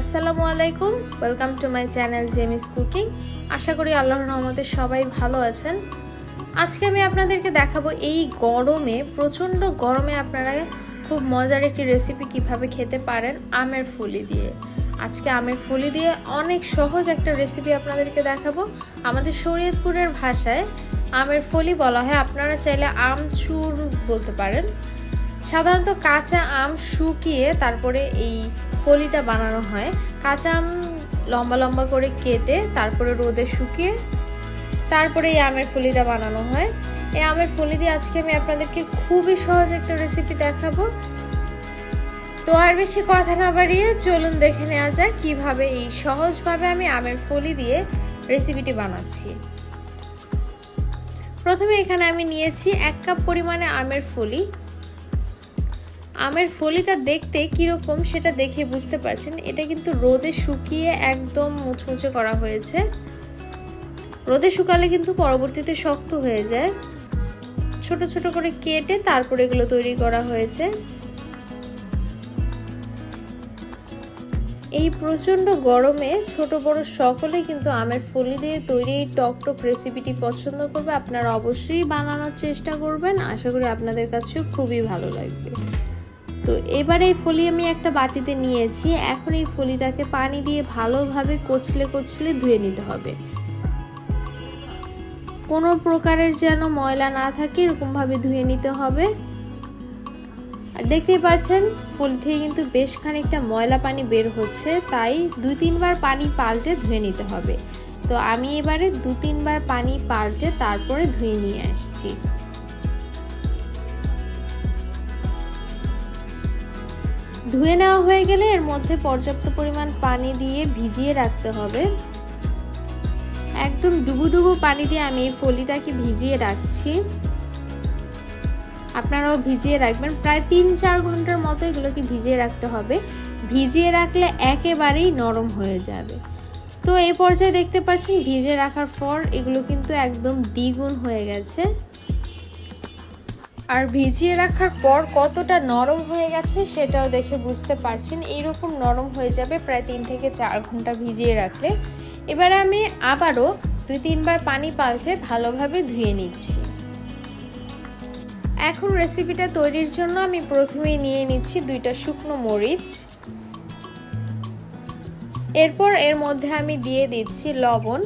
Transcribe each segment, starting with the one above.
আসসালামু আলাইকুম, welcome to my channel Jemis cooking. আশা করি আল্লাহর রহমতে সবাই ভালো আছেন। আজকে আমি আপনাদেরকে দেখাবো এই গরমে, প্রচণ্ড গরমে আপনারা খুব মজার একটি রেসিপি কিভাবে খেতে পারেন আমের ফুলি দিয়ে। আজকে আমের ফুলি দিয়ে অনেক সহজ একটা রেসিপি আপনাদেরকে দেখাবো। আমাদের শরীয়তপুরের ভাষায় আমের ফলি বলা হয়, আপনারা চাইলে আমচুর বলতে পারেন। সাধারণত কাঁচা আম শুকিয়ে তারপরে এই ফলিটা বানানো হয়। কাঁচা আম লম্বা লম্বা করে কেটে তারপরে রোদে শুকিয়ে তারপরে এই আমের ফলিটা বানানো হয়। এই আমের ফলি দিয়ে আজকে আমি আপনাদেরকে খুবই সহজ একটা রেসিপি দেখাবো। তো আর বেশি কথা না বাড়িয়ে চলুন দেখে নেওয়া যাক কিভাবে এই সহজভাবে আমি আমের ফলি দিয়ে রেসিপিটি বানাচ্ছি। প্রথমে এখানে আমি নিয়েছি 1 কাপ পরিমাণে আমের ফলি। আমের ফলিটা দেখতে কিরকম সেটা দেখে বুঝতে পারছেন, এটা কিন্তু রোদে শুকিয়ে একদম মুচমুচে করা হয়েছে। রোদে শুকালে কিন্তু পরবর্তীতে শক্ত হয়ে যায়। ছোট ছোট করে কেটে তারপরে এগুলো তৈরি করা হয়েছে। এই প্রচণ্ড গরমে ছোট বড় সকলেই কিন্তু আমের ফলি দিয়ে তৈরি এই টকটক রেসিপিটি পছন্দ করবে। আপনারা অবশ্যই বানানোর চেষ্টা করবেন, আশা করি আপনাদের কাছেও খুবই ভালো লাগবে। তো এবার এই ফলি আমি একটা বাটিতে নিয়েছি। এখন এই ফলিটাকে পানি দিয়ে ভালোভাবে কচলে কচলে ধুয়ে নিতে হবে। কোনো প্রকারের যেন ময়লা না থাকে এরকমভাবে ধুয়ে নিতে হবে। আর দেখতেই পাচ্ছেন ফলি থেকে কিন্তু বেশ খানিকটা ময়লা পানি বের হচ্ছে, তাই 2-3 বার পানি পাল্টে ধুয়ে নিতে হবে। তো আমি এবারে 2-3 বার পানি পাল্টে তারপরে ধুয়ে নিয়ে আসছি। ধুয়ে নেওয়া হয়ে গেলে এর মধ্যে পর্যাপ্ত পরিমাণ পানি দিয়ে ভিজিয়ে রাখতে হবে। একদম ডুবো পানি দিয়ে আমি এই ফলিটাকে ভিজিয়ে রাখছি। আপনারাও ভিজিয়ে রাখবেন, প্রায় 3-4 ঘন্টার মতো এগুলোকে ভিজিয়ে রাখতে হবে। ভিজিয়ে রাখলে একেবারেই নরম হয়ে যাবে। তো এই পর্যায়ে দেখতে পাচ্ছেন ভিজিয়ে রাখার পর এগুলো কিন্তু একদম দ্বিগুণ হয়ে গেছে। আর ভিজিয়ে রাখার পর কতটা নরম হয়ে গেছে সেটাও দেখে বুঝতে পারছেন। এইরকম নরম হয়ে যাবে প্রায় 3 থেকে 4 ঘন্টা ভিজিয়ে রাখলে। এবারে আমি আবারও 2-3 বার পানি পাল্টে ভালোভাবে ধুয়ে নিচ্ছি। এখন রেসিপিটা তৈরির জন্য আমি প্রথমেই নিয়ে নিচ্ছি 2টা শুকনো মরিচ। এরপর এর মধ্যে আমি দিয়ে দিচ্ছি লবণ।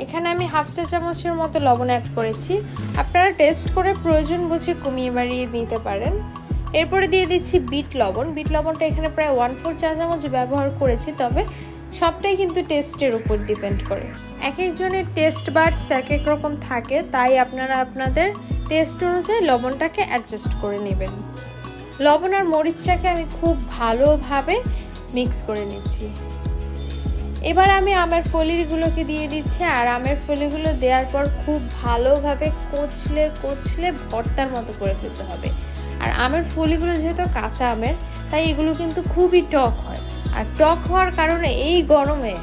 এখানে আমি 1/2 চা চামচের মতো লবণ অ্যাড করেছি। আপনারা টেস্ট করে প্রয়োজন বুঝে কমিয়ে বাড়িয়ে নিতে পারেন। এরপরে দিয়ে দিচ্ছি বিট লবণ। বিট লবণটা এখানে প্রায় 1/4 চা চামচ ব্যবহার করেছি, তবে সবটাই কিন্তু টেস্টের উপর ডিপেন্ড করে। এক একজনের টেস্ট বাডস এক এক রকম থাকে, তাই আপনারা আপনাদের টেস্ট অনুযায়ী লবণটাকে অ্যাডজাস্ট করে নেবেন। লবণ আর মরিচটাকে আমি খুব ভালোভাবে মিক্স করে নিচ্ছি। এবার আমি আমের ফলিগুলোকে দিয়ে দিচ্ছি। আর আমের ফলিগুলো দেওয়ার পর খুব ভালোভাবে কচলে কচলে ভর্তার মতো করে ফেলতে হবে। আর আমের ফলিগুলো যেহেতু কাঁচা আমের, তাই এগুলো কিন্তু খুবই টক হয়। আর টক হওয়ার কারণে এই গরমে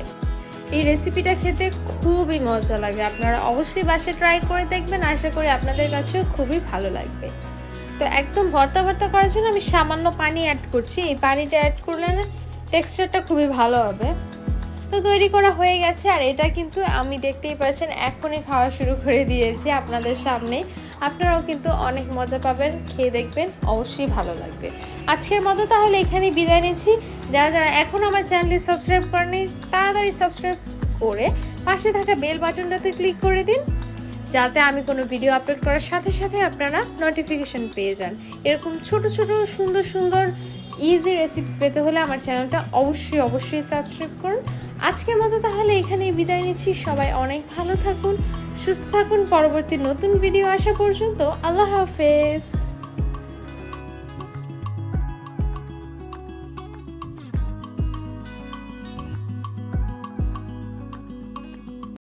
এই রেসিপিটা খেতে খুবই মজা লাগে। আপনারা অবশ্যই বাসায় ট্রাই করে দেখবেন, আশা করি আপনাদের কাছেও খুবই ভালো লাগবে। তো একদম ভর্তা ভর্তা করার জন্য আমি সামান্য পানি অ্যাড করছি। এই পানিটা অ্যাড করলে না টেক্সচারটা খুবই ভালো হবে। তো তৈরি করা হয়ে গেছে। আর এটা কিন্তু আমি দেখতেই পাচ্ছেন এখনই খাওয়া শুরু করে দিয়েছি আপনাদের সামনে। আপনারাও কিন্তু অনেক মজা পাবেন, খেয়ে দেখবেন, অবশ্যই ভালো লাগবে। আজকের মতো তাহলে এখানেই বিদায় নিচ্ছি। যারা যারা এখন আমার চ্যানেলটি সাবস্ক্রাইব করেনি তাড়াতাড়ি সাবস্ক্রাইব করে পাশে থাকা বেল বাটনটাতে ক্লিক করে দিন, যাতে আমি কোনো ভিডিও আপলোড করার সাথে সাথে আপনারা নোটিফিকেশন পেয়ে যান। এরকম ছোট ছোট সুন্দর সুন্দর ইজি রেসিপি পেতে হলে আমার চ্যানেলটা অবশ্যই সাবস্ক্রাইব করুন। আজকের মতো তাহলে এখানেই বিদায় নিচ্ছি। সবাই অনেক ভালো থাকুন, সুস্থ থাকুন। পরবর্তী নতুন ভিডিও আসা পর্যন্ত আল্লাহ হাফেজ।